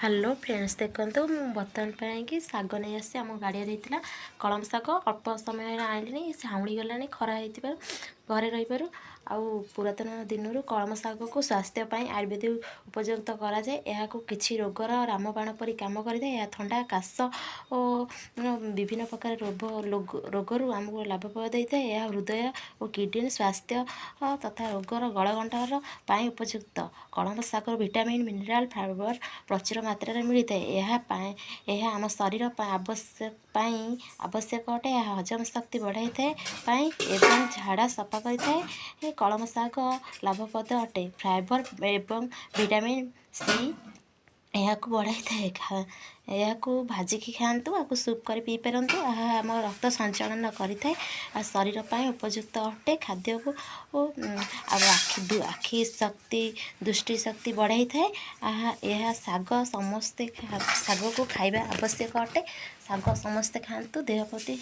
Hello friends, ଦେଖନ୍ତୁ ମୁଁ ବର୍ତ୍ତମାନ ପାଇଁ ଶାଗ ନେଇ ଆସିଛି। ଆମ ଗାଡ଼ିଆରେ ହେଇଥିଲା କଳମ ଶାଗ। ଅଳ୍ପ ସମୟରେ ଆଣିଲିଣି, ଝାଉଁଳି ଗଲାଣି ଖରା ହେଇଥିବାରୁ, ଘରେ ରହିବାରୁ। ଆଉ ପୁରାତନ ଦିନରୁ କଳମ ଶାଗକୁ ସ୍ୱାସ୍ଥ୍ୟ ପାଇଁ ଆୟୁର୍ବେଦିକ ଉପଯୁକ୍ତ କରାଯାଏ। ଏହାକୁ କିଛି ରୋଗର ରାମବାଣ ପରି କାମ କରିଥାଏ। ଏହା ଥଣ୍ଡା, କାଶ ଓ ବିଭିନ୍ନ ପ୍ରକାର ରୋଗରୁ ଆମକୁ ଲାଭ ଦେଇଥାଏ। ଏହା ହୃଦୟ ଓ କିଡ଼ନୀ ସ୍ୱାସ୍ଥ୍ୟ ତଥା ରୋଗର ଗଳଗଣ୍ଟର ପାଇଁ ଉପଯୁକ୍ତ। କଳମ ଶାଗରୁ ଭିଟାମିନ୍, ମିନେରାଲ, ଫାଇବର ପ୍ରଚୁର ମାତ୍ରାରେ ମିଳିଥାଏ। ଏହା ଆମ ଶରୀର ଆବଶ୍ୟକ ଅଟେ। ଏହା ହଜମ ଶକ୍ତି ବଢ଼ାଇଥାଏ ଏବଂ ଝାଡ଼ା ସଫା କରିଥାଏ। କଳମ ଶାଗ ଲାଭପ୍ରଦ ଅଟେ। ଫାଇବର ଏବଂ ଭିଟାମିନ୍ ସି ଏହାକୁ ବଢ଼ାଇଥାଏ। ଏହାକୁ ଭାଜିକି ଖାଆନ୍ତୁ, ଆକୁ ସୁପ୍ କରି ପିଇପାରନ୍ତୁ। ଏହା ଆମ ରକ୍ତ ସଞ୍ଚାଳନ କରିଥାଏ। ଆଉ ଶରୀର ପାଇଁ ଉପଯୁକ୍ତ ଅଟେ। ଖାଦ୍ୟକୁ ଆଉ ଆଖି ଶକ୍ତି, ଦୃଷ୍ଟି ଶକ୍ତି ବଢ଼ାଇଥାଏ। ଏହା ଶାଗକୁ ଖାଇବା ଆବଶ୍ୟକ ଅଟେ। ଶାଗ ସମସ୍ତେ ଖାଆନ୍ତୁ, ଦେହ ପ୍ରତି